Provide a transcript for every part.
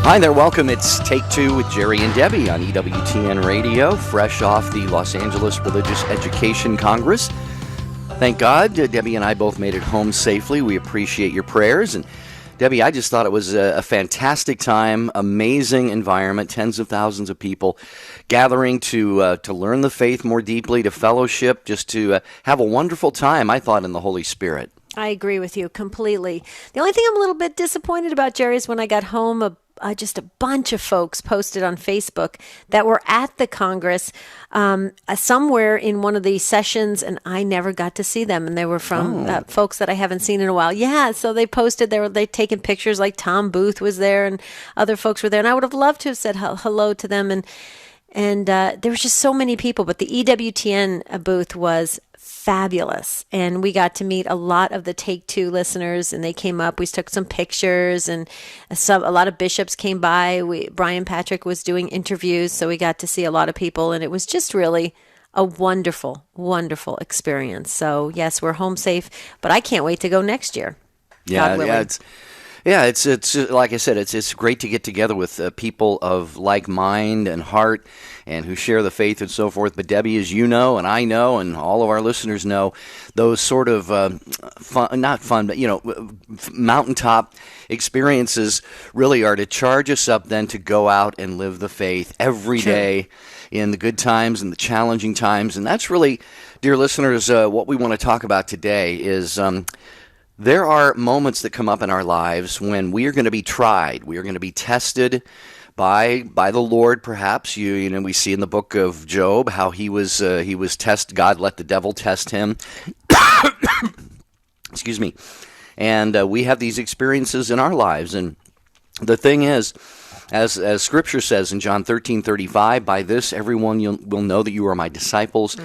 Hi there, welcome. It's Take Two with Jerry and Debbie on EWTN Radio, fresh off the Los Angeles Religious Education Congress. Thank God, Debbie and I both made it home safely. We appreciate your prayers. And Debbie, I just thought it was a fantastic time, amazing environment, tens of thousands of people gathering to learn the faith more deeply, to fellowship, just to have a wonderful time, I thought, in the Holy Spirit. I agree with you completely. The only thing I'm a little bit disappointed about, Jerry, is when I got home, just a bunch of folks posted on Facebook that were at the Congress somewhere in one of the sessions, and I never got to see them. And they were from folks that I haven't seen in a while. Yeah, so they posted, they taking pictures, like Tom Booth was there and other folks were there. And I would have loved to have said hello to them. And there was just so many people. But the EWTN booth was fabulous, and we got to meet a lot of the Take Two listeners, and they came up. We took some pictures, and a lot of bishops came by. Brian Patrick was doing interviews, so we got to see a lot of people, and it was just really a wonderful, wonderful experience. So yes, we're home safe, but I can't wait to go next year. God willing. It's like I said, it's great to get together with people of like mind and heart, and who share the faith and so forth. But Debbie, as you know, and I know, and all of our listeners know, those sort of mountaintop experiences really are to charge us up then to go out and live the faith every day in the good times and the challenging times. And that's really, dear listeners, what we want to talk about today is there are moments that come up in our lives when we are going to be tried. We are going to be tested by the Lord, perhaps. You know, we see in the book of Job how he was tested. God let the devil test him. Excuse me. And we have these experiences in our lives. And the thing is, as Scripture says in John 13:35, by this everyone will know that you are my disciples,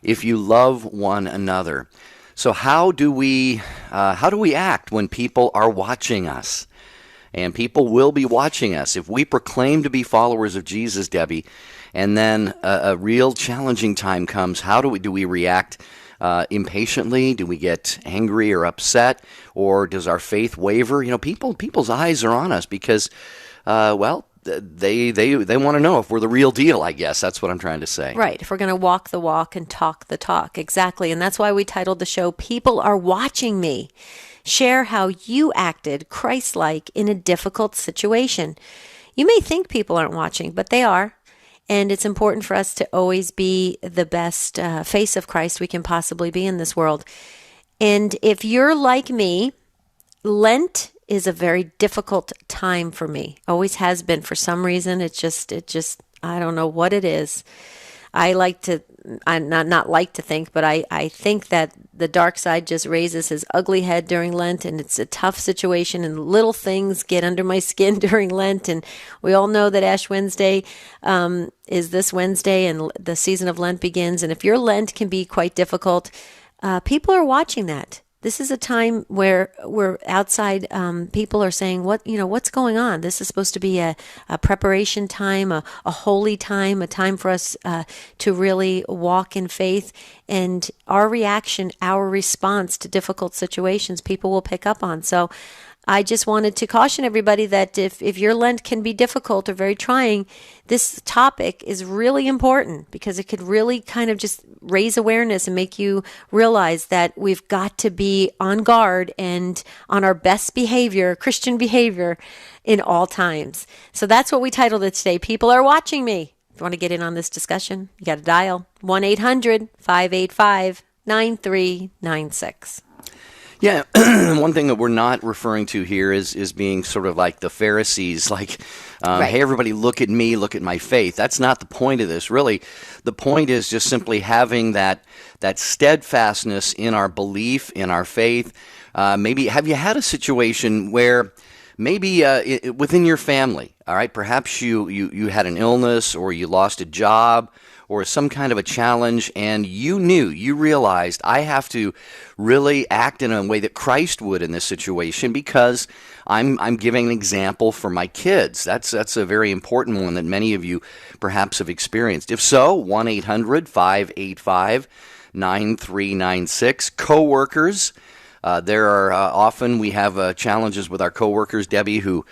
if you love one another. So how do we act when people are watching us? And people will be watching us. If we proclaim to be followers of Jesus, Debbie, and then a real challenging time comes, how do we react impatiently? Do we get angry or upset? Or does our faith waver? You know, people's eyes are on us because, they want to know if we're the real deal, I guess. That's what I'm trying to say. Right. If we're going to walk the walk and talk the talk. Exactly. And that's why we titled the show, People Are Watching Me. Share how you acted Christlike in a difficult situation. You may think people aren't watching, but they are. And it's important for us to always be the best face of Christ we can possibly be in this world. And if you're like me, Lent is a very difficult time for me. Always has been. For some reason, it just I don't know what it is. I think that the dark side just raises his ugly head during Lent, and it's a tough situation, and little things get under my skin during Lent. And we all know that Ash Wednesday is this Wednesday, and the season of Lent begins. And if your Lent can be quite difficult, people are watching that. This is a time where we're outside. People are saying, what's going on? This is supposed to be a preparation time, a holy time, a time for us to really walk in faith. And our reaction, our response to difficult situations, people will pick up on. So I just wanted to caution everybody that if your Lent can be difficult or very trying, this topic is really important because it could really kind of just raise awareness and make you realize that we've got to be on guard and on our best behavior, Christian behavior, in all times. So that's what we titled it today. People Are Watching Me. If you want to get in on this discussion, you got to dial 1-800-585-9396. Yeah, one thing that we're not referring to here is being sort of like the Pharisees, like, Right. Hey, everybody, look at me, look at my faith. That's not the point of this, really. The point is just simply having that steadfastness in our belief, in our faith. Maybe have you had a situation where maybe within your family, all right, perhaps you had an illness or you lost a job or some kind of a challenge, and you realized, I have to really act in a way that Christ would in this situation because I'm giving an example for my kids. That's a very important one that many of you perhaps have experienced. If so, 1-800-585-9396. Co-workers, There are often we have challenges with our coworkers, Debbie, who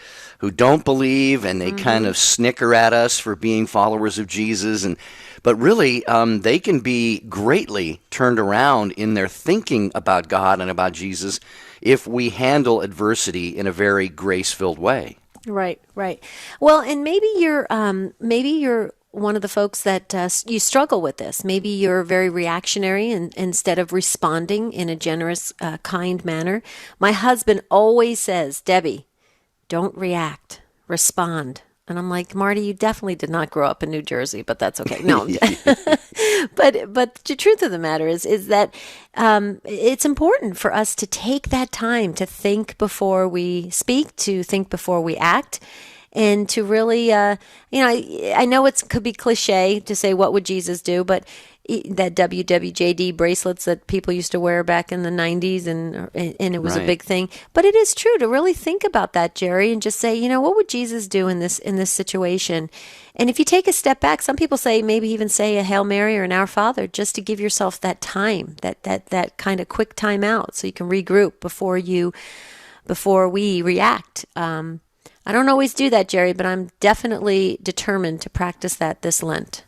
don't believe, and they kind of snicker at us for being followers of Jesus. But really, they can be greatly turned around in their thinking about God and about Jesus if we handle adversity in a very grace-filled way. Right, right. Well, and maybe you're one of the folks that you struggle with this. Maybe you're very reactionary and instead of responding in a generous, kind manner. My husband always says, Debbie, don't react, respond. And I'm like, Marty, you definitely did not grow up in New Jersey, but that's okay. No, but the truth of the matter is that it's important for us to take that time to think before we speak, to think before we act, and to really, I know it could be cliche to say, what would Jesus do? But that WWJD bracelets that people used to wear back in the 90s, and it was a big thing. But it is true to really think about that, Jerry, and just say, what would Jesus do in this situation? And if you take a step back, some people say, maybe even say a Hail Mary or an Our Father, just to give yourself that time, that kind of quick time out, so you can regroup before we react. I don't always do that, Jerry, but I'm definitely determined to practice that this Lent.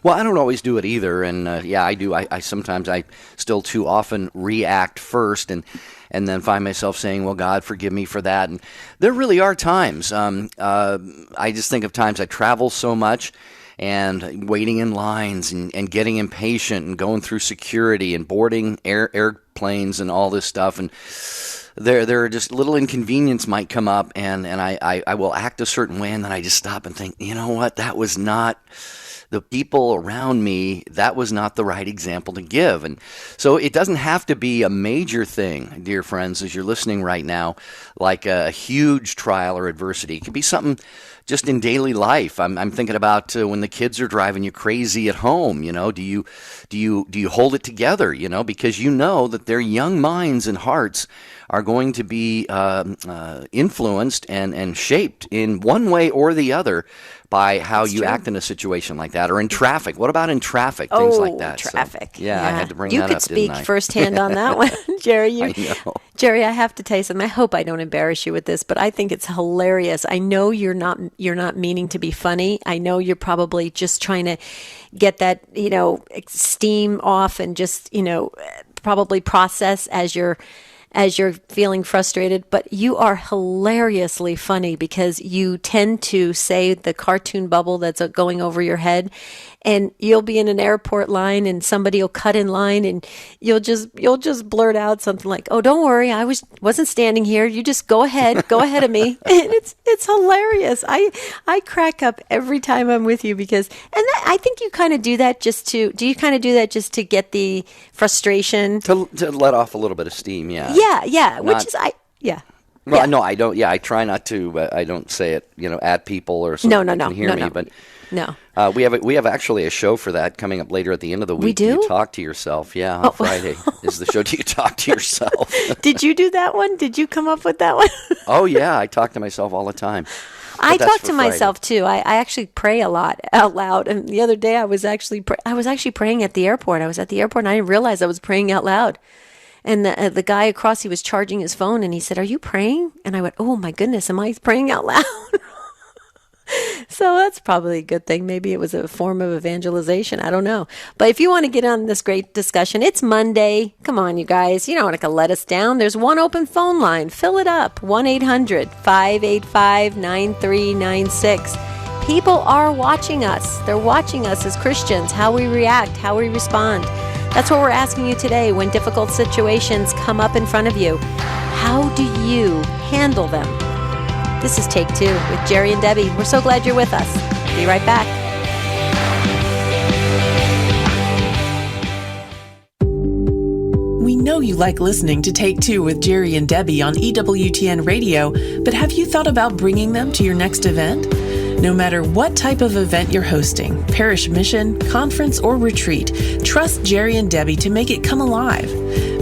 Well, I don't always do it either, and I do. I sometimes still too often react first, and then find myself saying, "Well, God, forgive me for that." And there really are times. I just think of times I travel so much, and waiting in lines, and getting impatient, and going through security, and boarding airplanes, and all this stuff, and there are just little inconvenience might come up, and I will act a certain way, and then I just stop and think, you know what, that was not. The people around me, that was not the right example to give. And so it doesn't have to be a major thing, dear friends, as you're listening right now, like a huge trial or adversity. It could be something just in daily life. I'm thinking about when the kids are driving you crazy at home. Do you hold it together? Because that their young minds and hearts are going to be influenced and shaped in one way or the other by how you act in a situation like that, or in traffic. What about in traffic? Things like that. Traffic. So, I had to bring that up, You could speak firsthand on that one, Jerry. I know. Jerry, I have to tell you something. I hope I don't embarrass you with this, but I think it's hilarious. I know you're not meaning to be funny. I know you're probably just trying to get that, steam off and just, probably process as you're feeling frustrated, but you are hilariously funny because you tend to say the cartoon bubble that's going over your head, and you'll be in an airport line and somebody will cut in line and you'll just blurt out something like, "Oh, don't worry, I wasn't standing here. You just go ahead of me." And it's hilarious. I crack up every time I'm with you because, I think you kind of do that just to get the frustration to let off a little bit of steam. Yeah. Yeah. Well, Yeah. no, I don't. Yeah, I try not to. But I don't say it, at people or so they can hear me. But no, we have actually a show for that coming up later at the end of the week. We do? Do you talk to yourself? Yeah, on Friday is the show. Do you talk to yourself? Did you do that one? Did you come up with that one? Oh yeah, I talk to myself all the time. I talk to myself too. I actually pray a lot out loud. And the other day I was actually praying at the airport. I was at the airport and I didn't realize I was praying out loud. And the guy across, he was charging his phone and he said, "Are you praying?" And I went, "Oh my goodness, am I praying out loud?" So that's probably a good thing. Maybe it was a form of evangelization. I don't know. But if you want to get on this great discussion, it's Monday. Come on, you guys. You don't want to let us down. There's one open phone line. Fill it up. 1-800-585-9396. People are watching us. They're watching us as Christians, how we react, how we respond. That's what we're asking you today when difficult situations come up in front of you. How do you handle them? This is Take Two with Jerry and Debbie. We're so glad you're with us. Be right back. We know you like listening to Take Two with Jerry and Debbie on EWTN Radio, but have you thought about bringing them to your next event? No matter what type of event you're hosting, parish mission, conference, or retreat, trust Jerry and Debbie to make it come alive.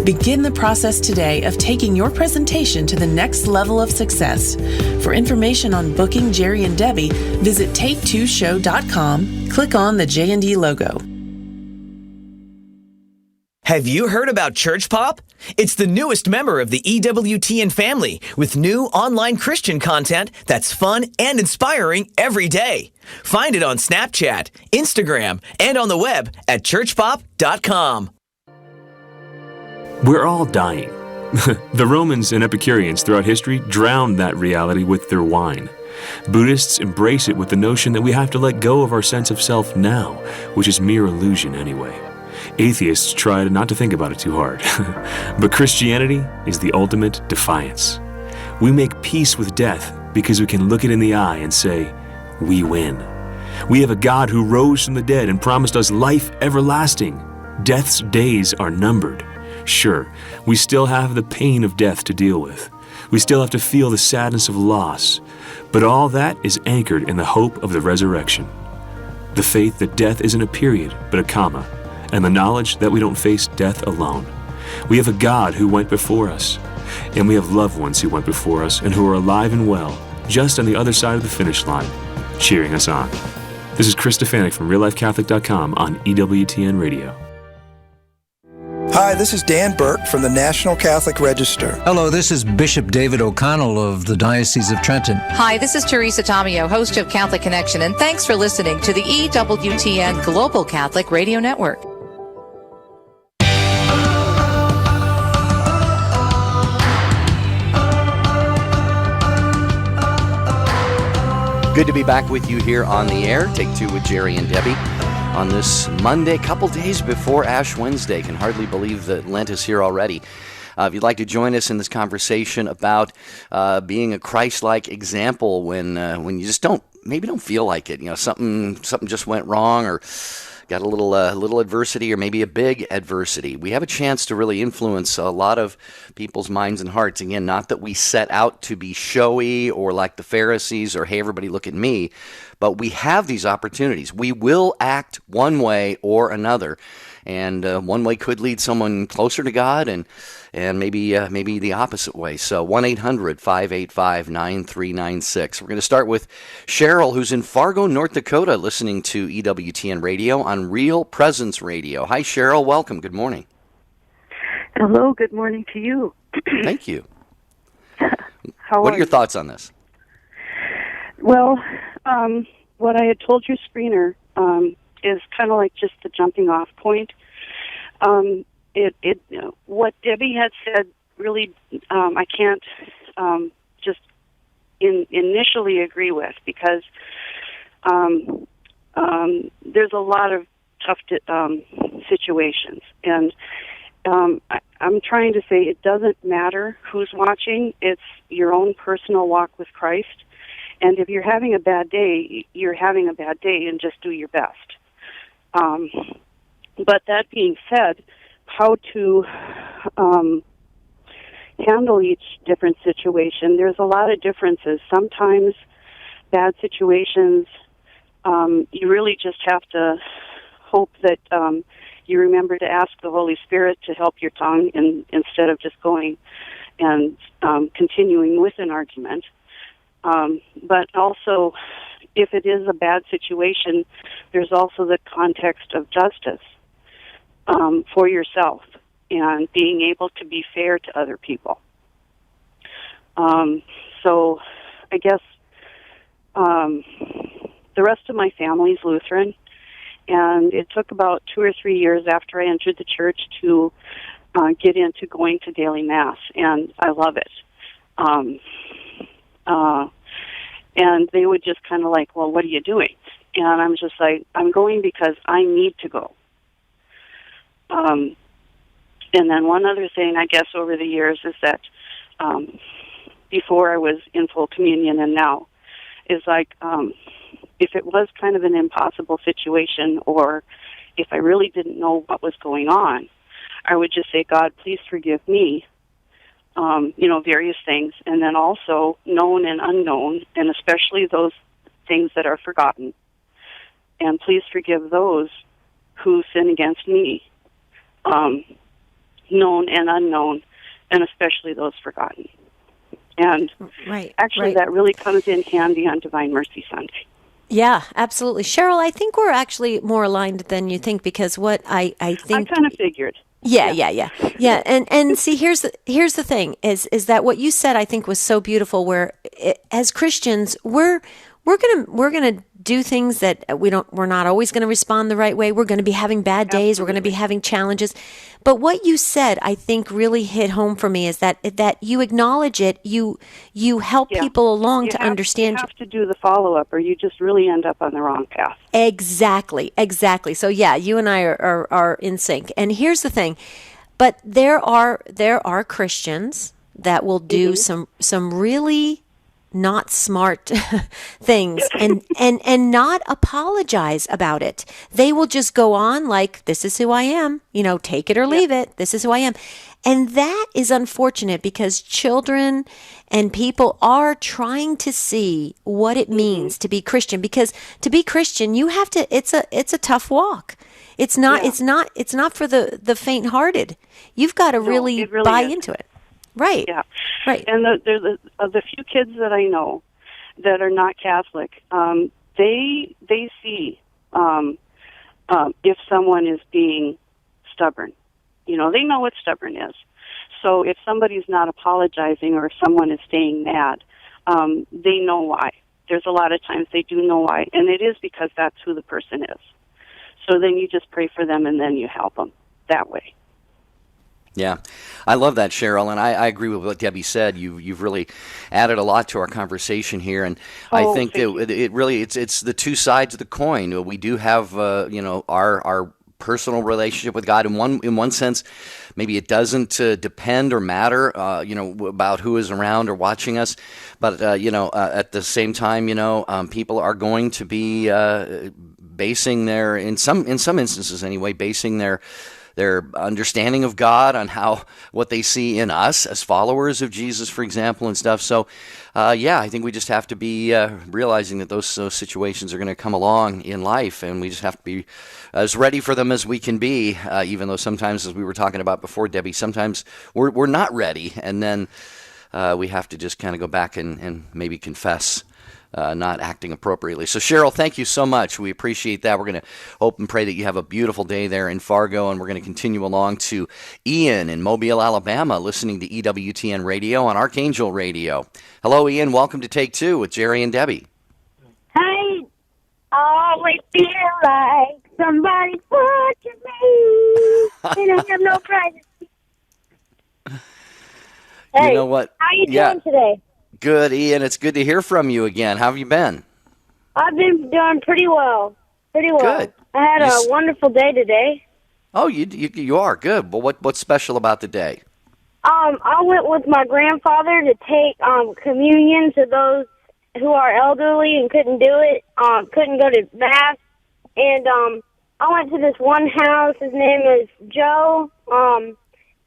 Begin the process today of taking your presentation to the next level of success. For information on booking Jerry and Debbie, visit take2show.com, click on the J&D logo. Have you heard about Church Pop? It's the newest member of the EWTN family with new online Christian content that's fun and inspiring every day. Find it on Snapchat, Instagram, and on the web at churchpop.com. We're all dying. The Romans and Epicureans throughout history drowned that reality with their wine. Buddhists embrace it with the notion that we have to let go of our sense of self now, which is mere illusion anyway. Atheists try not to think about it too hard. But Christianity is the ultimate defiance. We make peace with death because we can look it in the eye and say, we win. We have a God who rose from the dead and promised us life everlasting. Death's days are numbered. Sure, we still have the pain of death to deal with. We still have to feel the sadness of loss. But all that is anchored in the hope of the resurrection. The faith that death isn't a period, but a comma, and the knowledge that we don't face death alone. We have a God who went before us, and we have loved ones who went before us and who are alive and well, just on the other side of the finish line, cheering us on. This is Chris Stefanik from RealLifeCatholic.com on EWTN Radio. Hi, this is Dan Burke from the National Catholic Register. Hello, this is Bishop David O'Connell of the Diocese of Trenton. Hi, this is Teresa Tomeo, host of Catholic Connection, and thanks for listening to the EWTN Global Catholic Radio Network. Good to be back with you here on the air. Take two with Jerry and Debbie on this Monday, couple days before Ash Wednesday. Can hardly believe that Lent is here already. If you'd like to join us in this conversation about being a Christ-like example when you just don't feel like it, something just went wrong or got a little adversity or maybe a big adversity. We have a chance to really influence a lot of people's minds and hearts. Again, not that we set out to be showy or like the Pharisees or, hey, everybody look at me, but we have these opportunities. We will act one way or another, and one way could lead someone closer to God and maybe the opposite way. So 1-800-585-9396. We're going to start with Cheryl, who's in Fargo, North Dakota, listening to EWTN Radio on Real Presence Radio. Hi, Cheryl. Welcome. Good morning. Hello. Good morning to you. Thank you. What are your thoughts on this? Well, what I had told your screener is kind of like just the jumping off point. What Debbie had said really, I can't just initially agree with, because there's a lot of tough situations, and I'm trying to say it doesn't matter who's watching. It's your own personal walk with Christ, and if you're having a bad day, you're having a bad day, and just do your best. But that being said, how to handle each different situation, there's a lot of differences. Sometimes bad situations, you really just have to hope that you remember to ask the Holy Spirit to help your tongue instead of just going and continuing with an argument. But also, if it is a bad situation, there's also the context of justice for yourself and being able to be fair to other people. So I guess the rest of my family's Lutheran, and it took about 2 or 3 years after I entered the church to get into going to daily Mass, and I love it. And they would just kind of like, well, what are you doing? And I'm just like, I'm going because I need to go. And then one other thing, I guess, over the years is that before I was in full communion and now, is like if it was kind of an impossible situation, or if I really didn't know what was going on, I would just say, God, please forgive me, various things, and then also known and unknown, and especially those things that are forgotten. And please forgive those who sin against me, known and unknown, and especially those forgotten. And that really comes in handy on Divine Mercy Sunday. Yeah, absolutely. Cheryl, I think we're actually more aligned than you think, because what I think... I kind of figured. Yeah. And see, here's the thing is that what you said I think was so beautiful. Where as Christians, we're gonna do things that we're not always going to respond the right way. We're going to be having bad days. We're going to be having challenges. But what you said, I think, really hit home for me is that you acknowledge it. You help people along to understand. You have to do the follow-up, or you just really end up on the wrong path. Exactly. So yeah, you and I are in sync. And here's the thing, but there are Christians that will do some really not smart things and not apologize about it. They will just go on like, this is who I am, take it or leave it. This is who I am. And that is unfortunate because children and people are trying to see what it means to be Christian, because to be Christian, you have to, it's a tough walk. It's not for the faint hearted. You've got to really buy into it. Right. Yeah. Right. And the few kids that I know that are not Catholic, they see if someone is being stubborn. They know what stubborn is. So if somebody's not apologizing or if someone is staying mad, they know why. There's a lot of times they do know why, and it is because that's who the person is. So then you just pray for them and then you help them that way. Yeah, I love that, Cheryl, and I agree with what Debbie said. You've really added a lot to our conversation here, and I think that it really it's the two sides of the coin. We do have our personal relationship with God in one sense. Maybe it doesn't depend or matter about who is around or watching us, but at the same time, people are going to be basing in some instances anyway, basing their understanding of God on what they see in us as followers of Jesus, for example, and stuff. So, I think we just have to be realizing that those situations are going to come along in life, and we just have to be as ready for them as we can be, even though sometimes, as we were talking about before, Debbie, sometimes we're not ready, and then we have to just kind of go back and maybe confess not acting appropriately. So, Cheryl, thank you so much. We appreciate that. We're going to hope and pray that you have a beautiful day there in Fargo, and we're going to continue along to Ian in Mobile, Alabama, listening to EWTN Radio on Archangel Radio. Hello, Ian. Welcome to Take Two with Jerry and Debbie. I always feel like somebody's watching me, and I have no privacy. Hey, you know what? How you doing today? Good, Ian. It's good to hear from you again. How have you been? I've been doing pretty well. Good. I had a wonderful day today. Oh, you are good. Well, what's special about the day? I went with my grandfather to take communion to those who are elderly and couldn't do it, couldn't go to mass, and I went to this one house. His name is Joe, and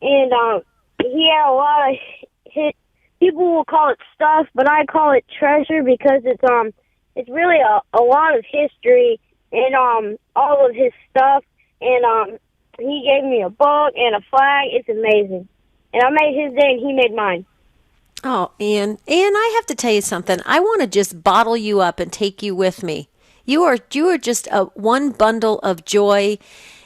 he had a lot of people will call it stuff, but I call it treasure because it's really a lot of history in all of his stuff, and he gave me a book and a flag. It's amazing. And I made his day and he made mine. Oh, Ian, I have to tell you something. I want to just bottle you up and take you with me. You are just one bundle of joy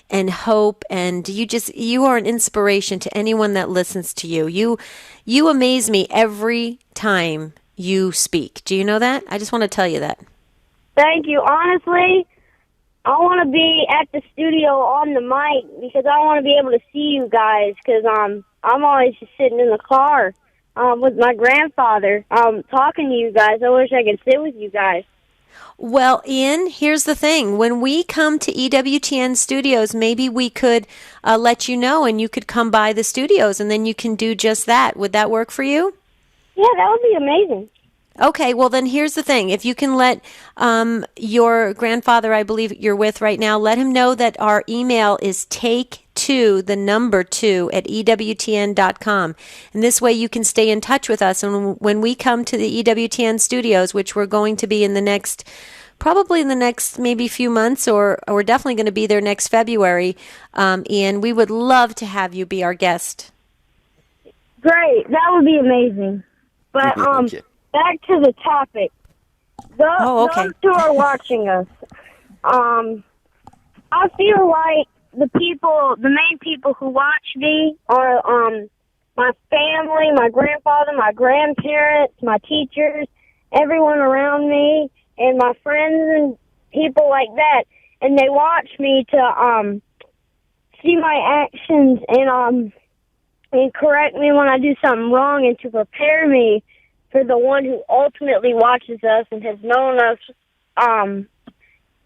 and hope, and you are an inspiration to anyone that listens to you. You amaze me every time you speak. Do you know that? I just want to tell you that. Thank you. Honestly, I want to be at the studio on the mic because I want to be able to see you guys because I'm always just sitting in the car with my grandfather talking to you guys. I wish I could sit with you guys. Well, Ian, here's the thing. When we come to EWTN studios, maybe we could let you know and you could come by the studios and then you can do just that. Would that work for you? Yeah, that would be amazing. Okay, well then here's the thing. If you can let your grandfather, I believe you're with right now, let him know that our email is take2, the number 2, at EWTN.com. And this way you can stay in touch with us. And when we come to the EWTN studios, which we're going to be probably in the next maybe few months, or we're definitely going to be there next February, Ian, we would love to have you be our guest. Great, that would be amazing. But back to the topic. Okay. Those who are watching us, I feel like the main people who watch me are my family, my grandfather, my grandparents, my teachers, everyone around me, and my friends and people like that. And they watch me to see my actions and correct me when I do something wrong, and to prepare me for the one who ultimately watches us and has known us.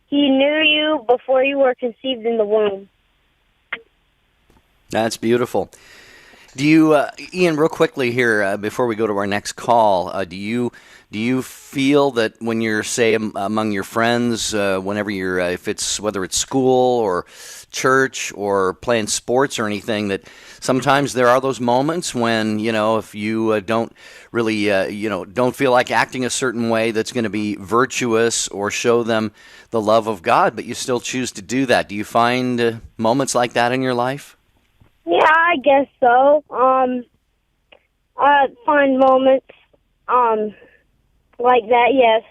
He knew you before you were conceived in the womb. That's beautiful. Do you, Ian, real quickly here before we go to our next call, do you feel that when you're, say, among your friends, whenever you're, whether it's school or church or playing sports or anything, that sometimes there are those moments when, if you don't really, don't feel like acting a certain way that's going to be virtuous or show them the love of God, but you still choose to do that. Do you find moments like that in your life? Yeah, I guess so. I find moments like that, yes.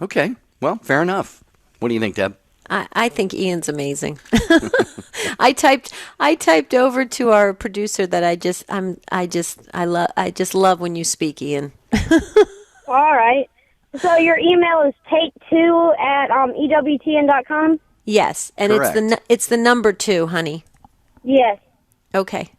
Okay, well, fair enough. What do you think, Deb? I think Ian's amazing. I typed over to our producer that I just love when you speak, Ian. All right. So your email is take2@EWTN.com? Yes, and Correct. it's the number 2, honey. Yes. Okay.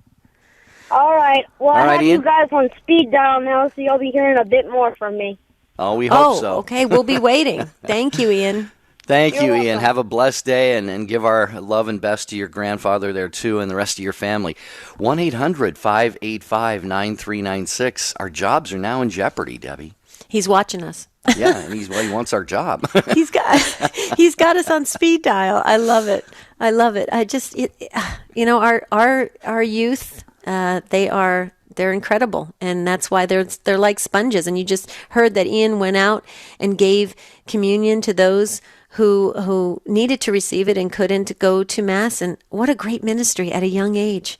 All right. Well, All I right, have Ian. you guys on speed dial now, so you'll be hearing a bit more from me. Oh, we hope so. Okay. We'll be waiting. Thank you, Ian. Thank you, You're Ian. welcome. Have a blessed day, and give our love and best to your grandfather there, too, and the rest of your family. 1-800-585-9396. Our jobs are now in jeopardy, Debbie. He's watching us. Yeah, and he wants our job. He's got us on speed dial. I love it. I just our youth, they're incredible, and that's why they're like sponges. And you just heard that Ian went out and gave communion to those who needed to receive it and couldn't go to Mass. And what a great ministry at a young age.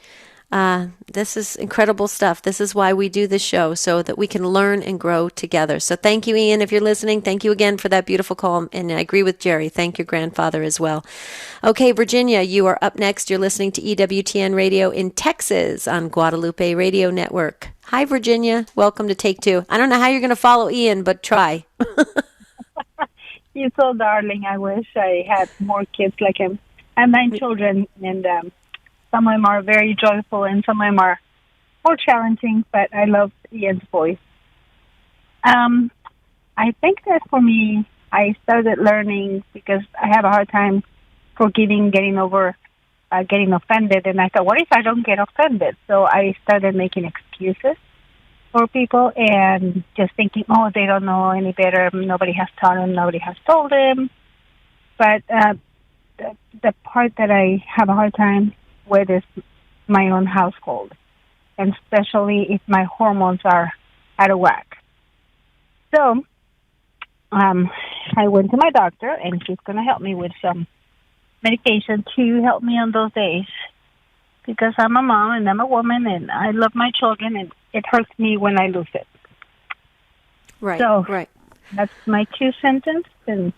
This is incredible stuff. This is why we do this show, so that we can learn and grow together. So thank you, Ian, if you're listening. Thank you again for that beautiful call. And I agree with Jerry. Thank your grandfather as well. Okay, Virginia, you are up next. You're listening to EWTN Radio in Texas on Guadalupe Radio Network. Hi, Virginia. Welcome to Take Two. I don't know how you're going to follow Ian, but try. He's so darling. I wish I had more kids like him. I have 9 children, and some of them are very joyful, and some of them are more challenging, but I love Ian's voice. I think that for me, I started learning because I have a hard time forgiving, getting over, getting offended, and I thought, what if I don't get offended? So I started making excuses for people and just thinking, oh, they don't know any better. Nobody has taught them. Nobody has told them. But the part that I have a hard time with is my own household, and especially if my hormones are out of whack. So I went to my doctor, and she's going to help me with some medication to help me on those days, because I'm a mom and I'm a woman and I love my children, and it hurts me when I lose it. Right. So right. that's my 2 cents, and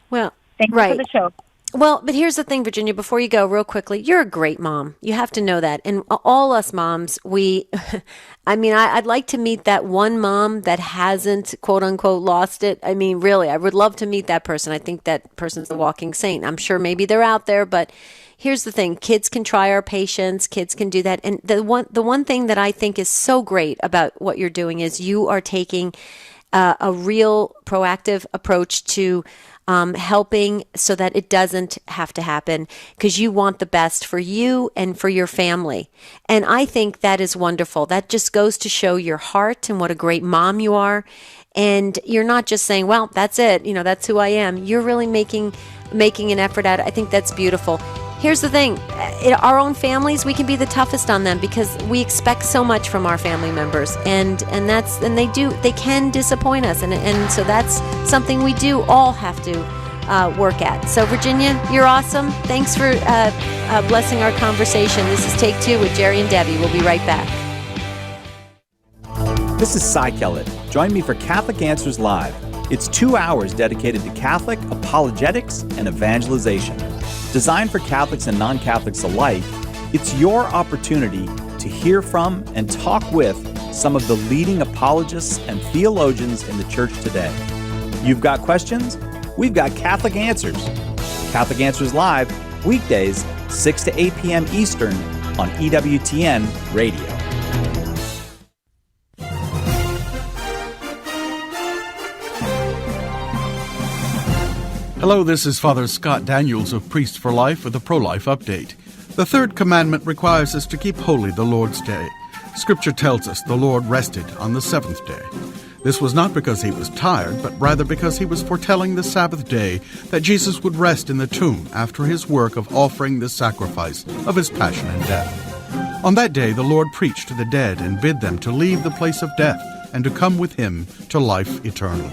Well, thank you right. for the show. Well, but here's the thing, Virginia, before you go, real quickly, you're a great mom. You have to know that. And all us moms, I'd like to meet that one mom that hasn't, quote unquote, lost it. I mean, really, I would love to meet that person. I think that person's the walking saint. I'm sure maybe they're out there, but here's the thing. Kids can try our patience. Kids can do that. And the one thing that I think is so great about what you're doing is you are taking a real proactive approach to helping so that it doesn't have to happen, because you want the best for you and for your family. And I think that is wonderful. That just goes to show your heart and what a great mom you are. And you're not just saying, well, that's it. That's who I am. You're really making an effort at it. I think that's beautiful. Here's the thing. In our own families, we can be the toughest on them because we expect so much from our family members, and they can disappoint us, and so that's something we do all have to work at. So Virginia, you're awesome. Thanks for blessing our conversation. This is Take Two with Jerry and Debbie. We'll be right back. This is Cy Kellett. Join me for Catholic Answers Live. It's 2 hours dedicated to Catholic apologetics and evangelization. Designed for Catholics and non-Catholics alike, it's your opportunity to hear from and talk with some of the leading apologists and theologians in the church today. You've got questions? We've got Catholic Answers. Catholic Answers Live, weekdays, 6 to 8 p.m. Eastern on EWTN Radio. Hello, this is Father Scott Daniels of Priests for Life with a pro-life update. The third commandment requires us to keep holy the Lord's Day. Scripture tells us the Lord rested on the seventh day. This was not because he was tired, but rather because he was foretelling the Sabbath day that Jesus would rest in the tomb after his work of offering the sacrifice of his passion and death. On that day, the Lord preached to the dead and bid them to leave the place of death and to come with him to life eternal.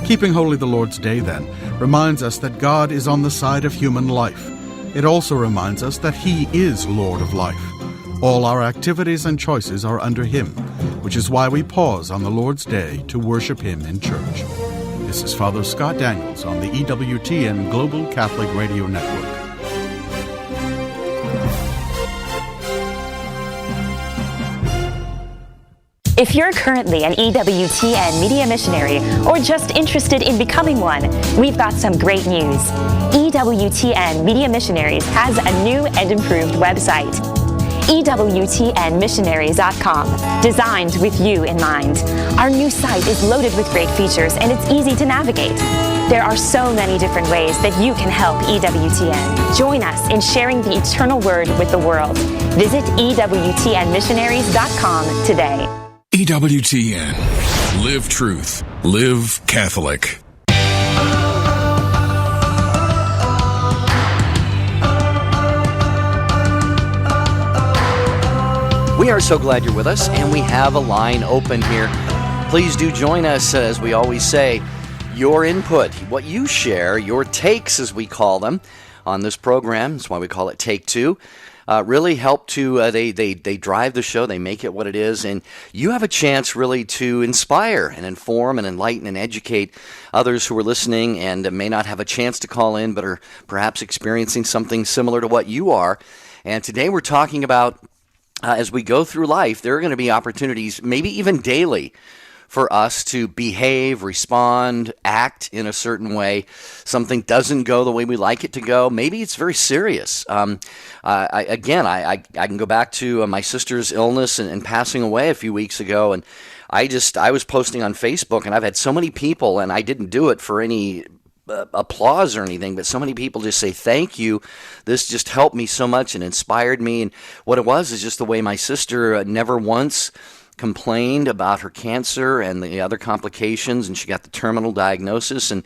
Keeping holy the Lord's Day, then, reminds us that God is on the side of human life. It also reminds us that he is Lord of life. All our activities and choices are under him, which is why we pause on the Lord's Day to worship him in church. This is Father Scott Daniels on the EWTN Global Catholic Radio Network. If you're currently an EWTN media missionary or just interested in becoming one, we've got some great news. EWTN Media Missionaries has a new and improved website. EWTNmissionaries.com, designed with you in mind. Our new site is loaded with great features and it's easy to navigate. There are so many different ways that you can help EWTN. Join us in sharing the eternal word with the world. Visit EWTNmissionaries.com today. EWTN. Live truth. Live Catholic. We are so glad you're with us, and we have a line open here. Please do join us, as we always say, your input, what you share, your takes, as we call them, on this program. That's why we call it Take Two. Really help to, they drive the show, they make it what it is, and you have a chance really to inspire and inform and enlighten and educate others who are listening and may not have a chance to call in, but are perhaps experiencing something similar to what you are. And today we're talking about, as we go through life, there are going to be opportunities, maybe even daily, for us to behave, respond, act in a certain way. Something doesn't go the way we like it to go. Maybe it's very serious. I can go back to my sister's illness and passing away a few weeks ago, and I was posting on Facebook, and I've had so many people, and I didn't do it for any applause or anything, but so many people just say thank you. This just helped me so much and inspired me. And what it was is just the way my sister never once complained about her cancer and the other complications, and she got the terminal diagnosis, and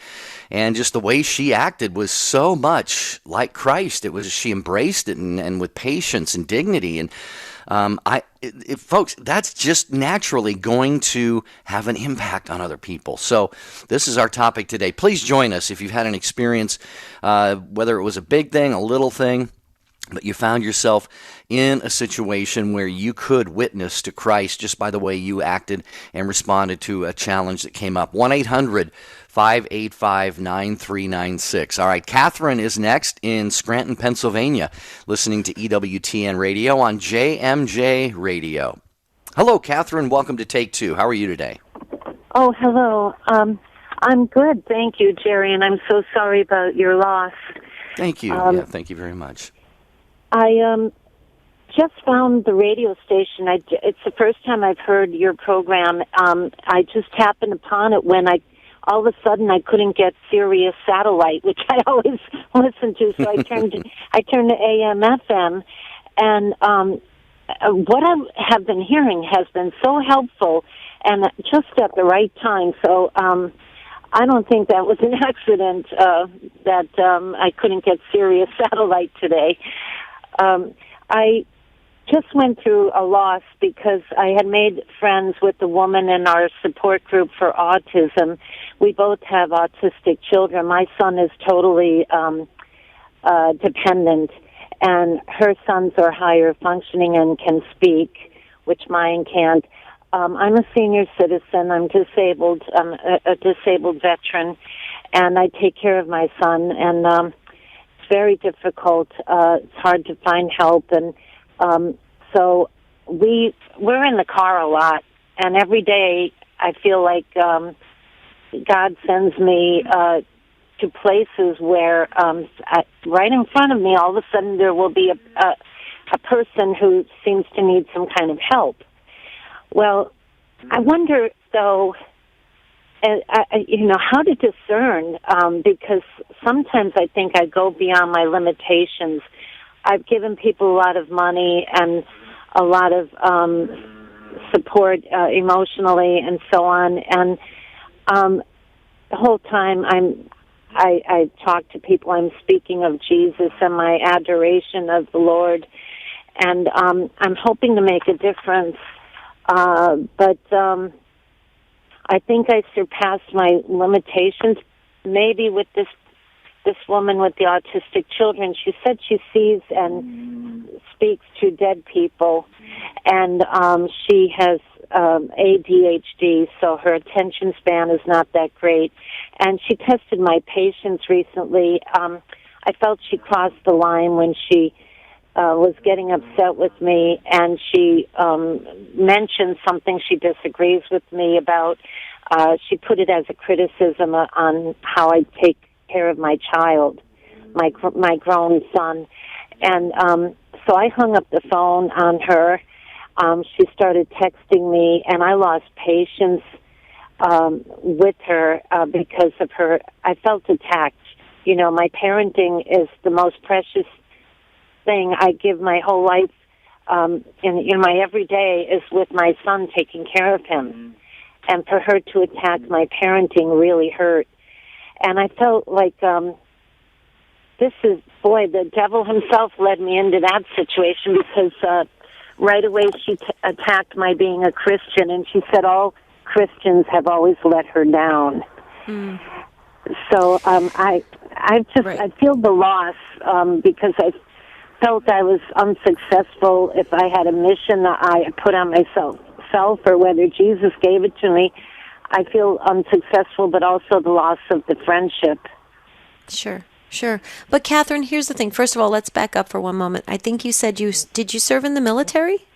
just the way she acted was so much like Christ. It was, she embraced it and with patience and dignity, and folks, that's just naturally going to have an impact on other people. So this is our topic today. Please join us if you've had an experience, whether it was a big thing, a little thing, but you found yourself in a situation where you could witness to Christ just by the way you acted and responded to a challenge that came up. 1-800-585-9396. All right, Catherine is next in Scranton, Pennsylvania, listening to EWTN Radio on JMJ Radio. Hello, Catherine. Welcome to Take Two. How are you today? Oh, hello. I'm good, thank you, Jerry, and I'm so sorry about your loss. Thank you. Thank you very much. I just found the radio station. It's the first time I've heard your program. I just happened upon it when all of a sudden I couldn't get Sirius satellite, which I always listen to. So I turned to AM FM, and what I have been hearing has been so helpful, and just at the right time. So I don't think that was an accident that I couldn't get Sirius satellite today. I just went through a loss because I had made friends with the woman in our support group for autism. We both have autistic children. My son is totally dependent, and her sons are higher functioning and can speak, which mine can't. I'm a senior citizen. I'm disabled. I'm a disabled veteran, and I take care of my son. And very difficult. It's hard to find help, and so we're in the car a lot, and every day I feel like God sends me to places where right in front of me, all of a sudden there will be a person who seems to need some kind of help. Well, I wonder, though, how to discern, because sometimes I think I go beyond my limitations. I've given people a lot of money and a lot of support emotionally and so on, and the whole time I talk to people, I'm speaking of Jesus and my adoration of the Lord, and I'm hoping to make a difference, but I think I surpassed my limitations, maybe with this woman with the autistic children. She said she sees and speaks to dead people, and she has ADHD, so her attention span is not that great. And she tested my patience recently. I felt she crossed the line when she was getting upset with me, and she mentioned something she disagrees with me about. She put it as a criticism on how I take care of my child, my grown son. And so I hung up the phone on her. She started texting me, and I lost patience with her because of her. I felt attacked. You know, my parenting is the most precious thing. I give my whole life, in my everyday is with my son, taking care of him. And for her to attack my parenting really hurt. And I felt like the devil himself led me into that situation, because right away she attacked my being a Christian, and she said all Christians have always let her down. So I feel the loss because I felt I was unsuccessful. If I had a mission that I put on myself, or whether Jesus gave it to me, I feel unsuccessful, but also the loss of the friendship. Sure. But Catherine, here's the thing. First of all, let's back up for one moment. I think you said did you serve in the military?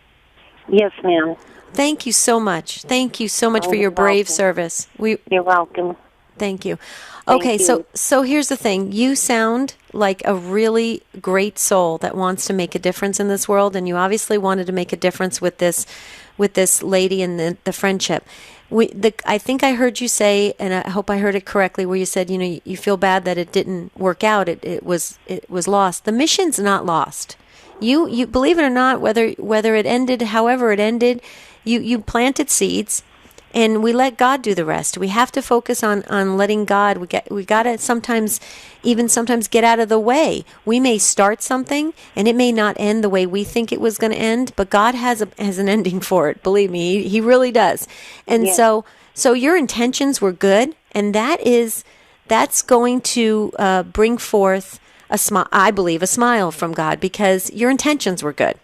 Yes, ma'am. Thank you so much. Thank you so much for your brave service. You're welcome. Thank you. Thank Okay, you. so here's the thing. You sound like a really great soul that wants to make a difference in this world, and you obviously wanted to make a difference with this lady and the friendship. I think I heard you say, and I hope I heard it correctly, where you said, you feel bad that it didn't work out. It was lost. The mission's not lost. You believe it or not, whether it ended, however it ended, you planted seeds, and we let God do the rest. We have to focus on letting God. We got to sometimes get out of the way. We may start something, and it may not end the way we think it was going to end, but God has an ending for it. Believe me, He really does. And so your intentions were good, and that's going to bring forth I believe a smile from God, because your intentions were good.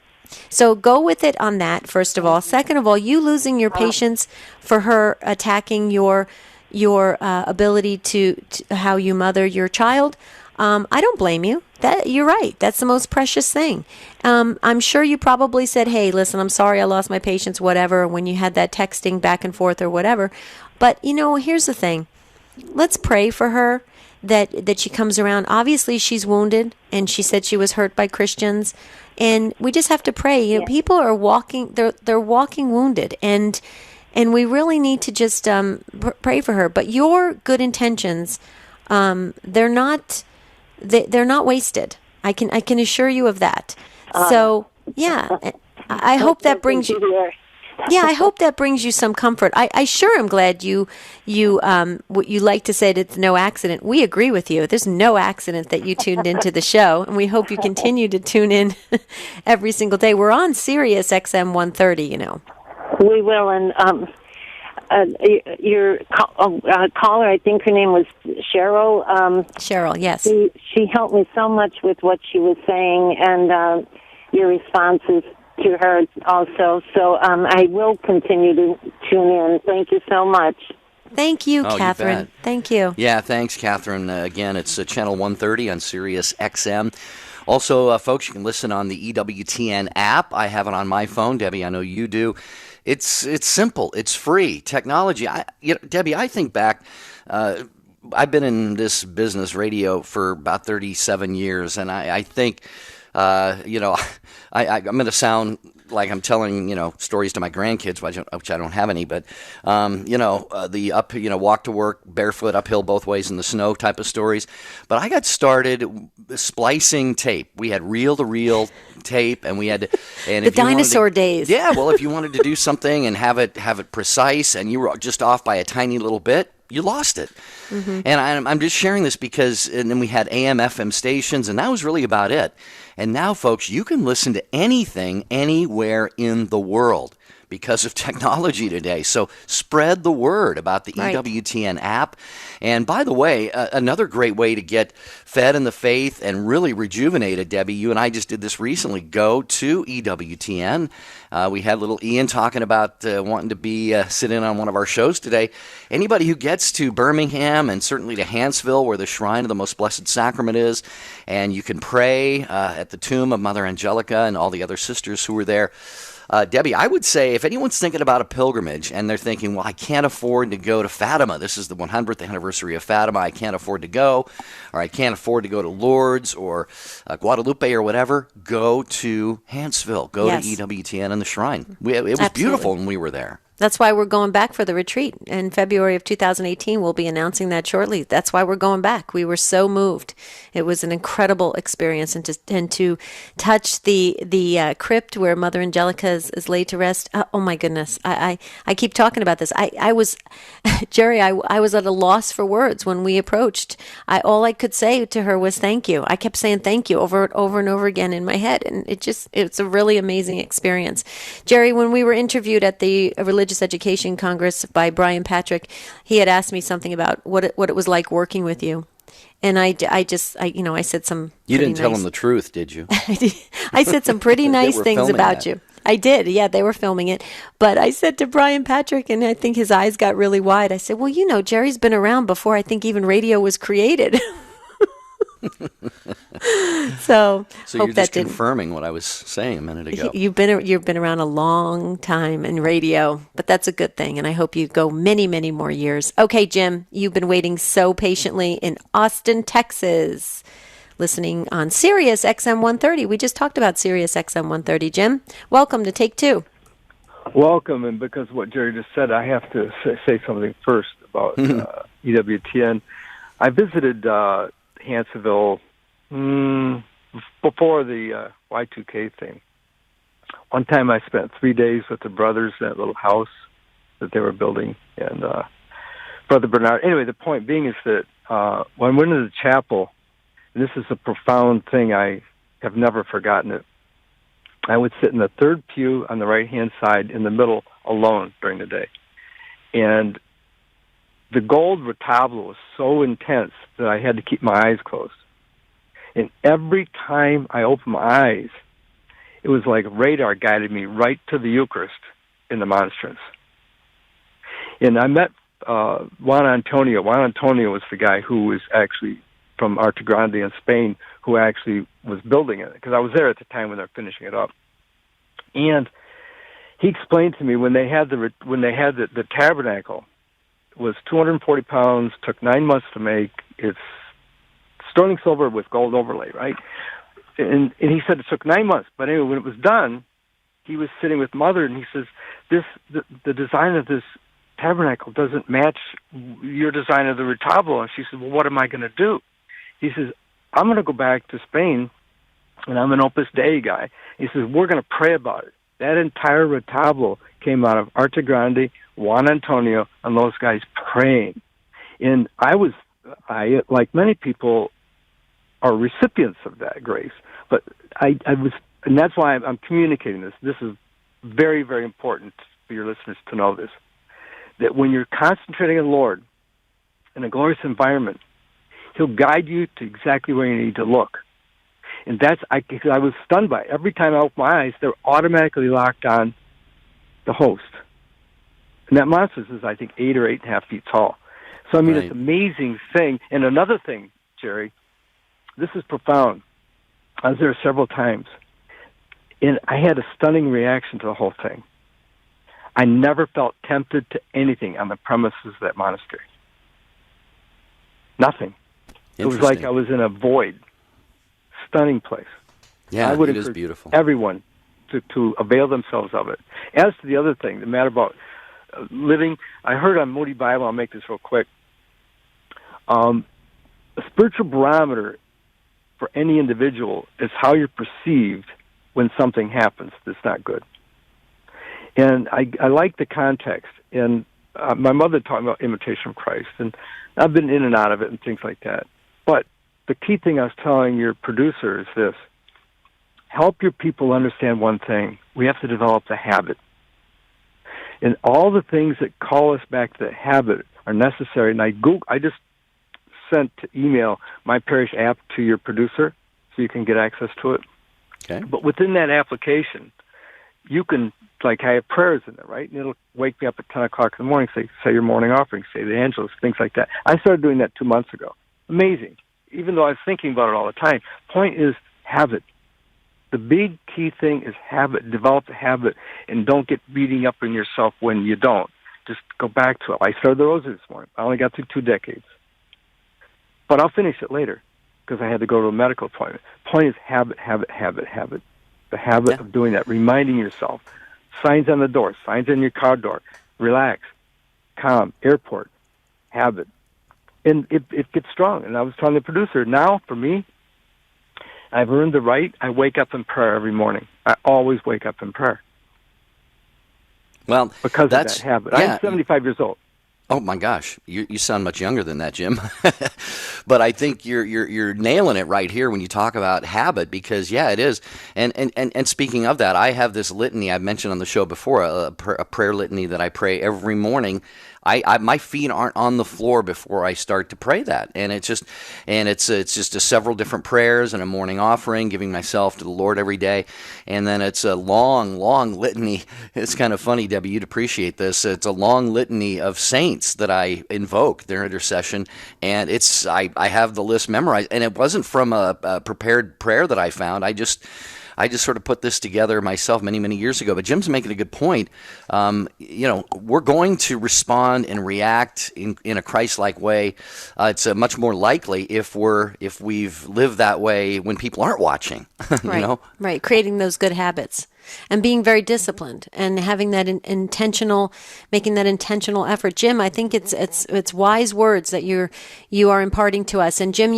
So go with it on that, first of all. Second of all, you losing your patience for her attacking your ability to how you mother your child, I don't blame you. That you're right. That's the most precious thing. I'm sure you probably said, hey, listen, I'm sorry I lost my patience, whatever, when you had that texting back and forth or whatever. But, here's the thing. Let's pray for her that she comes around. Obviously, she's wounded, and she said she was hurt by Christians. And we just have to pray. People are walking, they're walking wounded, and we really need to just pray for her. But your good intentions, they're not wasted. I can assure you of that. So yeah, I hope that brings you. Yeah, I hope that brings you some comfort. I sure am glad you like to say that it's no accident. We agree with you. There's no accident that you tuned into the show, and we hope you continue to tune in every single day. We're on Sirius XM 130, We will, and your caller, I think her name was Cheryl. Cheryl, yes. She helped me so much with what she was saying, and your responses to her also. So I will continue to tune in. Thank you so much. Thank you, Oh, you Catherine. bet. Thank you. Yeah, thanks, Catherine. Again, it's channel 130 on Sirius XM. Also, folks, you can listen on the EWTN app. I have it on my phone. Debbie, I know you do. It's simple. It's free. Technology. Debbie, I think back. I've been in this business, radio, for about 37 years, and I think, I'm going to sound like I'm telling, stories to my grandkids, which I don't have any, but, the walk to work barefoot uphill both ways in the snow type of stories. But I got started splicing tape. We had reel-to-reel tape, and we had to, and the dinosaur days. Yeah, well, if you wanted to do something and have it precise, and you were just off by a tiny little bit, you lost it. Mm-hmm. And I'm just sharing this because, and then we had AM, FM stations, and that was really about it. And now, folks, you can listen to anything, anywhere in the world because of technology today. So spread the word about the EWTN app. And by the way, another great way to get fed in the faith and really rejuvenated, Debbie, you and I just did this recently. Go to EWTN. We had little Ian talking about wanting to be sit in on one of our shows today. Anybody who gets to Birmingham and certainly to Hanceville, where the Shrine of the Most Blessed Sacrament is, and you can pray at the tomb of Mother Angelica and all the other sisters who were there. Debbie, I would say if anyone's thinking about a pilgrimage and they're thinking, well, I can't afford to go to Fatima. This is the 100th anniversary of Fatima. I can't afford to go, or I can't afford to go to Lourdes or Guadalupe or whatever. Go to Hanceville. Go to EWTN and the Shrine. It was beautiful when we were there. That's why we're going back for the retreat. In February of 2018, we'll be announcing that shortly. That's why we're going back. We were so moved. It was an incredible experience. And to touch the crypt where Mother Angelica is laid to rest, oh my goodness. I keep talking about this. I was, Jerry, I was at a loss for words when we approached. All I could say to her was thank you. I kept saying thank you over and over again in my head. And it's a really amazing experience. Jerry, when we were interviewed at the Religious Education Congress by Brian Patrick, he had asked me something about what it was like working with you, and I said some. You didn't tell him the truth, did you? I said some pretty nice things about you. I did, yeah. They were filming it, but I said to Brian Patrick, and I think his eyes got really wide. I said, "Well, Jerry's been around before. I think even radio was created." So you're just confirming what I was saying a minute ago. You've been around a long time in radio, but that's a good thing, and I hope you go many, many more years. Okay, Jim, you've been waiting so patiently in Austin, Texas, listening on Sirius XM 130. We just talked about Sirius XM 130. Jim, welcome to Take Two. Welcome, and because of what Jerry just said, I have to say something first about EWTN. I visited Hanceville before the Y2K thing. One time I spent 3 days with the brothers in that little house that they were building, and Brother Bernard. Anyway, the point being is that when I went into the chapel, and this is a profound thing, I have never forgotten it, I would sit in the third pew on the right-hand side in the middle alone during the day. And the gold retablo was so intense that I had to keep my eyes closed. And every time I opened my eyes, it was like radar guided me right to the Eucharist in the monstrance. And I met Juan Antonio. Juan Antonio was the guy who was actually from Arte Grande in Spain, who actually was building it, because I was there at the time when they were finishing it up. And he explained to me when they had the tabernacle, was 240 pounds, took 9 months to make. It's sterling silver with gold overlay, right? And he said it took 9 months. But anyway, when it was done, he was sitting with Mother, and he says, the design of this tabernacle doesn't match your design of the retablo. And she said, well, what am I going to do? He says, I'm going to go back to Spain, and I'm an Opus Dei guy. He says, we're going to pray about it. That entire retablo came out of Arte Grande, Juan Antonio, and those guys praying. And I, like many people, are recipients of that grace. But I was, and that's why I'm communicating this. This is very, very important for your listeners to know this, that when you're concentrating on the Lord in a glorious environment, He'll guide you to exactly where you need to look. And I was stunned by it. Every time I opened my eyes, they're automatically locked on the host. And that monster is, I think, 8 or 8.5 feet tall. So, I mean, Right. it's an amazing thing. And another thing, Jerry, this is profound. I was there several times, and I had a stunning reaction to the whole thing. I never felt tempted to anything on the premises of that monastery. Nothing. It was like I was in a void. Stunning place. Yeah, I would it is encourage beautiful. everyone to avail themselves of it. As to the other thing, the matter about living, I heard on Moody Bible, I'll make this real quick, a spiritual barometer for any individual is how you're perceived when something happens that's not good. And I like the context. And my mother taught me about imitation of Christ, and I've been in and out of it and things like that. But the key thing I was telling your producer is this: help your people understand one thing. We have to develop the habit. And all the things that call us back to the habit are necessary. And I just sent to email my parish app to your producer so you can get access to it. Okay. But within that application, you can, like, I have prayers in there, right? And it'll wake me up at 10 o'clock in the morning, say your morning offering, say the Angelus, things like that. I started doing that 2 months ago. Amazing. Even though I was thinking about it all the time. Point is habit. The big key thing is habit. Develop the habit, and don't get beating up on yourself when you don't. Just go back to it. I started the rosary this morning. I only got through 2 decades. But I'll finish it later because I had to go to a medical appointment. Point is habit, habit, habit, habit. The habit of doing that, reminding yourself. Signs on the door, signs on your car door. Relax, calm, airport, habit. And it gets strong. And I was telling the producer, now, for me, I've earned the right. I wake up in prayer every morning. I always wake up in prayer. Well, because of that habit. Yeah. I'm 75 years old. Oh my gosh, you sound much younger than that, Jim. But I think you're nailing it right here when you talk about habit, because yeah, it is. And speaking of that, I have this litany I've mentioned on the show before, a prayer litany that I pray every morning. My feet aren't on the floor before I start to pray that, and it's just several different prayers and a morning offering, giving myself to the Lord every day, and then it's a long litany. It's kind of funny, Debbie, you'd appreciate this. It's a long litany of saints that I invoke their intercession, and I have the list memorized, and it wasn't from a prepared prayer that I found. I just sort of put this together myself many years ago. But Jim's making a good point. We're going to respond and react in a Christ-like way. It's much more likely if we've lived that way when people aren't watching. Right. Creating those good habits and being very disciplined and having that making that intentional effort. Jim, I think it's wise words that you are imparting to us. And Jim,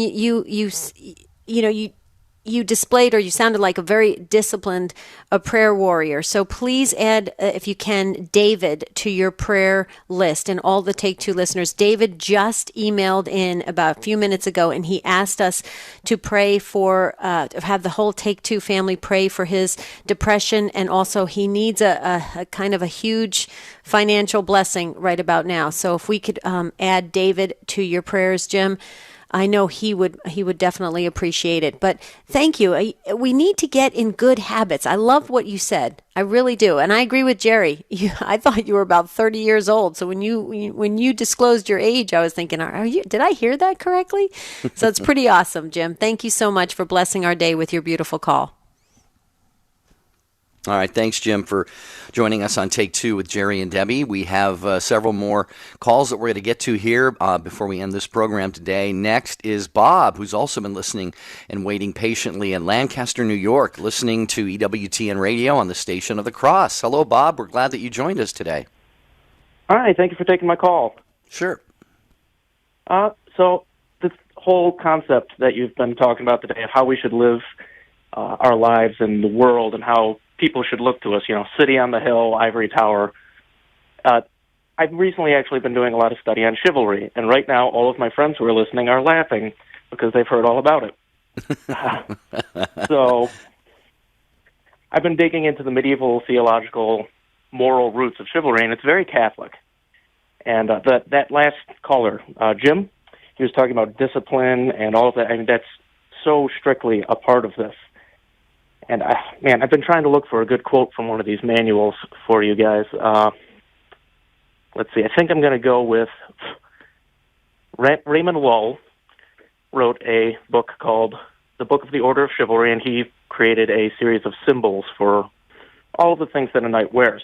you displayed, or you sounded like, a very disciplined prayer warrior. So please add, if you can, David to your prayer list and all the Take Two listeners. David just emailed in about a few minutes ago, and he asked us to pray for, have the whole Take Two family pray for his depression, and also he needs a kind of a huge financial blessing right about now. So if we could add David to your prayers, Jim, I know he would definitely appreciate it. But thank you. We need to get in good habits. I love what you said. I really do. And I agree with Jerry. I thought you were about 30 years old. So when you disclosed your age, I was thinking, did I hear that correctly? So it's pretty awesome, Jim. Thank you so much for blessing our day with your beautiful call. All right, thanks, Jim, for joining us on Take Two with Jerry and Debbie. We have several more calls that we're going to get to here before we end this program today. Next is Bob, who's also been listening and waiting patiently in Lancaster, New York, listening to EWTN Radio on the Station of the Cross. Hello, Bob. We're glad that you joined us today. Hi, thank you for taking my call. Sure. So this whole concept that you've been talking about today of how we should live our lives in the world and how people should look to us, city on the hill, ivory tower. I've recently actually been doing a lot of study on chivalry, and right now all of my friends who are listening are laughing because they've heard all about it. So I've been digging into the medieval theological moral roots of chivalry, and it's very Catholic. And that last caller, Jim, he was talking about discipline and all of that. I mean, that's so strictly a part of this. And, I've been trying to look for a good quote from one of these manuals for you guys. let's see, I think I'm going to go with Raymond Lull wrote a book called The Book of the Order of Chivalry, and he created a series of symbols for all of the things that a knight wears.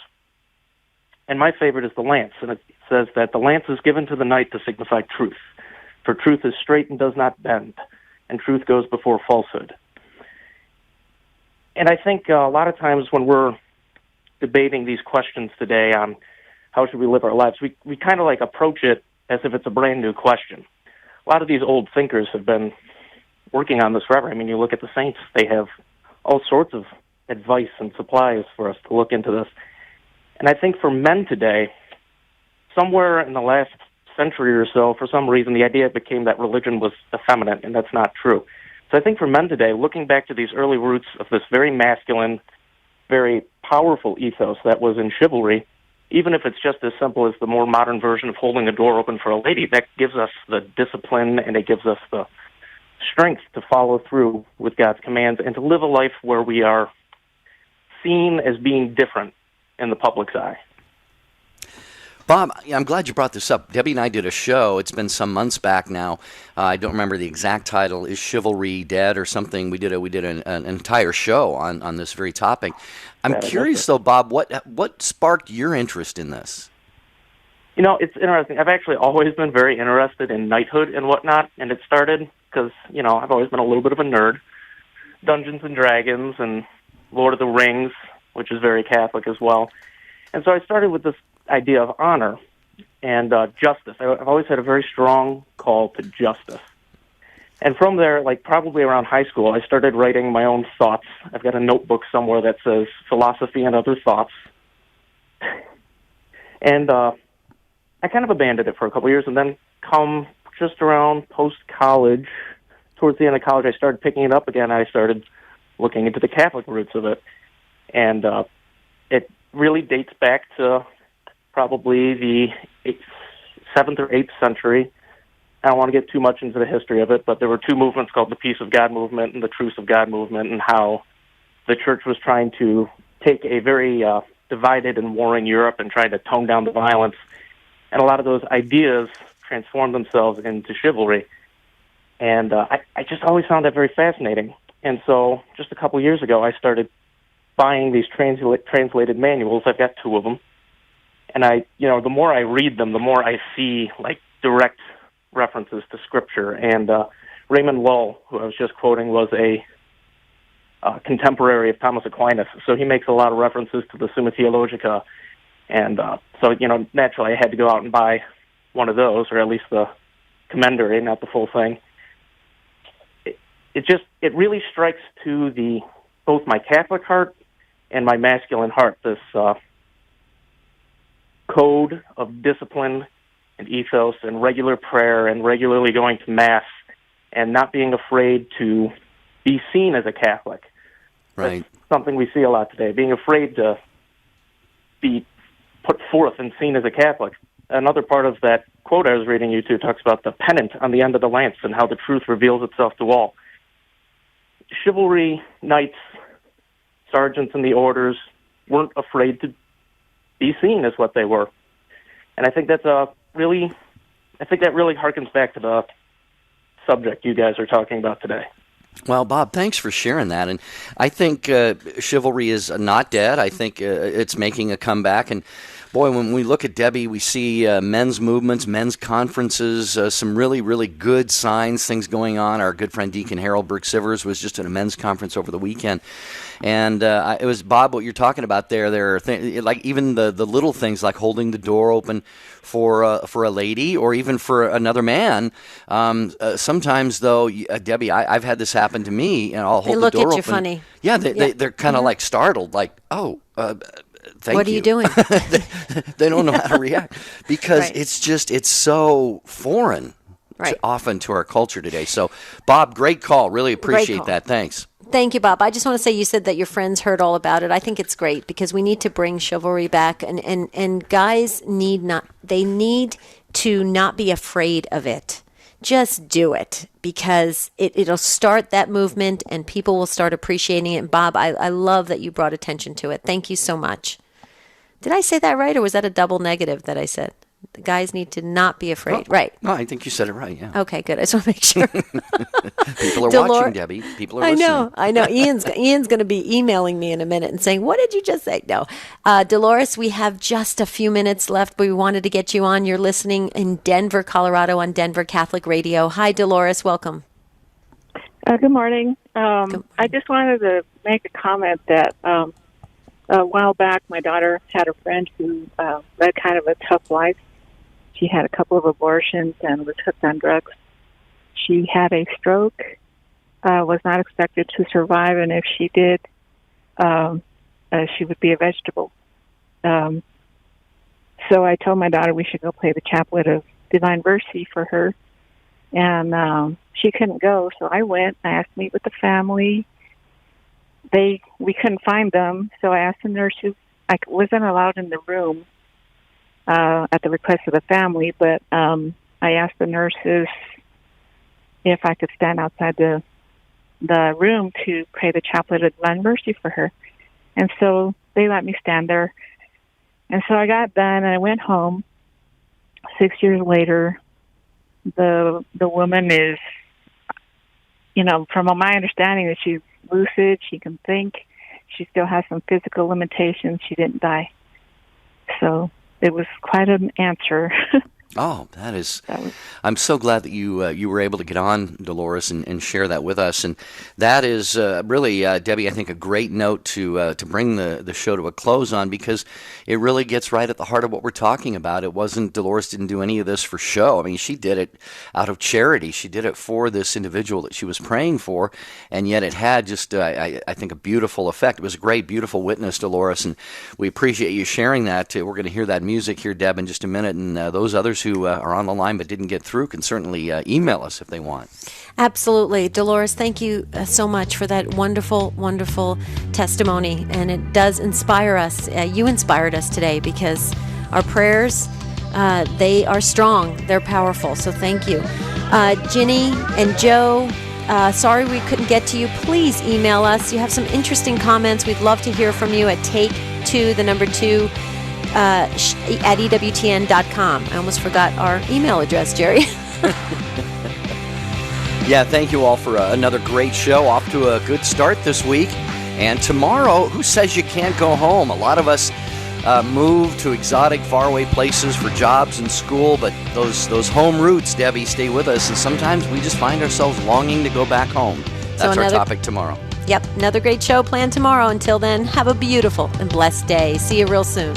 And my favorite is the lance, and it says that the lance is given to the knight to signify truth, for truth is straight and does not bend, and truth goes before falsehood. And I think a lot of times when we're debating these questions today on how should we live our lives, we kind of like approach it as if it's a brand new question. A lot of these old thinkers have been working on this forever. I mean, you look at the saints, they have all sorts of advice and supplies for us to look into this. And I think for men today, somewhere in the last century or so, for some reason, the idea became that religion was effeminate, and that's not true. So I think for men today, looking back to these early roots of this very masculine, very powerful ethos that was in chivalry, even if it's just as simple as the more modern version of holding a door open for a lady, that gives us the discipline and it gives us the strength to follow through with God's commands and to live a life where we are seen as being different in the public's eye. Bob, I'm glad you brought this up. Debbie and I did a show. It's been some months back now. I don't remember the exact title. Is Chivalry Dead or something? We did an entire show on this very topic. I'm curious, though, Bob, what sparked your interest in this? You know, it's interesting. I've actually always been very interested in knighthood and whatnot, and it started because, you know, I've always been a little bit of a nerd. Dungeons and Dragons and Lord of the Rings, which is very Catholic as well. And so I started with this idea of honor and justice. I've always had a very strong call to justice. And from there, like probably around high school, I started writing my own thoughts. I've got a notebook somewhere that says philosophy and other thoughts. And I kind of abandoned it for a couple of years, and then come just around post-college, towards the end of college, I started picking it up again. I started looking into the Catholic roots of it. And it really dates back to probably the 7th or 8th century. I don't want to get too much into the history of it, but there were two movements called the Peace of God movement and the Truce of God movement, and how the church was trying to take a very divided and warring Europe and trying to tone down the violence. And a lot of those ideas transformed themselves into chivalry. And I just always found that very fascinating. And so just a couple years ago, I started buying these translated manuals. I've got 2 of them. And the more I read them, the more I see like direct references to Scripture. And Raymond Lull, who I was just quoting, was a contemporary of Thomas Aquinas. So he makes a lot of references to the Summa Theologica. And so, naturally I had to go out and buy one of those, or at least the commentary, not the full thing. It really strikes to both my Catholic heart and my masculine heart, this code of discipline and ethos and regular prayer and regularly going to Mass and not being afraid to be seen as a Catholic. Right. That's something we see a lot today, being afraid to be put forth and seen as a Catholic. Another part of that quote I was reading you to talks about the pennant on the end of the lance and how the truth reveals itself to all. Chivalry knights, sergeants in the orders weren't afraid to be seen as what they were. And I think that really harkens back to the subject you guys are talking about today. Well, Bob, thanks for sharing that. And I think chivalry is not dead. I think it's making a comeback. And boy, when we look at Debbie, we see men's movements, men's conferences, some really, really good signs, things going on. Our good friend Deacon Harold Burke-Sivers was just at a men's conference over the weekend. And it was, Bob, what you're talking about there. There are like even the little things like holding the door open for a lady or even for another man. Sometimes, though, Debbie, I've had this happen to me, and I'll hold the door open. They look at you funny. Yeah, they're kind of like startled, like, oh, thank you. What are you doing? They don't know how to react because Right. it's so foreign often to our culture today. So, Bob, great call. Really appreciate that. Thanks. Thank you, Bob. I just want to say you said that your friends heard all about it. I think it's great because we need to bring chivalry back, and guys need to not be afraid of it. Just do it because it'll start that movement and people will start appreciating it. And Bob, I love that you brought attention to it. Thank you so much. Did I say that right, or was that a double negative that I said? The guys need to not be afraid. Right. No, I think you said it right, yeah. Okay, good. I just want to make sure. People are watching, Debbie. People are listening. I know. Ian's going to be emailing me in a minute and saying, what did you just say? No. Dolores, we have just a few minutes left, but we wanted to get you on. You're listening in Denver, Colorado on Denver Catholic Radio. Hi, Dolores. Welcome. Good morning. I just wanted to make a comment that a while back my daughter had a friend who led kind of a tough life. She had a couple of abortions and was hooked on drugs. She had a stroke, was not expected to survive, and if she did, she would be a vegetable. So I told my daughter we should go play the Chaplet of Divine Mercy for her, and she couldn't go, so I went. I asked to meet with the family. We couldn't find them, so I asked the nurses. I wasn't allowed in the room at the request of the family, but I asked the nurses if I could stand outside the room to pray the Chaplet of Divine Mercy for her. And so they let me stand there. And so I got done, and I went home. 6 years later, the woman is, from my understanding, that she's lucid, she can think, she still has some physical limitations, she didn't die. So it was quite an answer. Oh, that is. I'm so glad that you were able to get on, Dolores, and share that with us. And that is really, Debbie, I think a great note to bring the show to a close on, because it really gets right at the heart of what we're talking about. It wasn't, Dolores didn't do any of this for show. I mean, she did it out of charity. She did it for this individual that she was praying for, and yet it had just, I think, a beautiful effect. It was a great, beautiful witness, Dolores, and we appreciate you sharing that. We're going to hear that music here, Deb, in just a minute, and those others who are on the line but didn't get through can certainly email us if they want. Absolutely. Dolores, thank you so much for that wonderful, wonderful testimony. And it does inspire us. You inspired us today, because our prayers, they are strong. They're powerful. So thank you. Ginny and Joe, sorry we couldn't get to you. Please email us. You have some interesting comments. We'd love to hear from you at take2 at EWTN.com. I almost forgot our email address, Jerry. Yeah, thank you all for another great show. Off to a good start this week. And tomorrow, who says you can't go home? A lot of us move to exotic, faraway places for jobs and school, but those home roots, Debbie, stay with us. And sometimes we just find ourselves longing to go back home. That's our topic tomorrow. Yep, another great show planned tomorrow. Until then, have a beautiful and blessed day. See you real soon.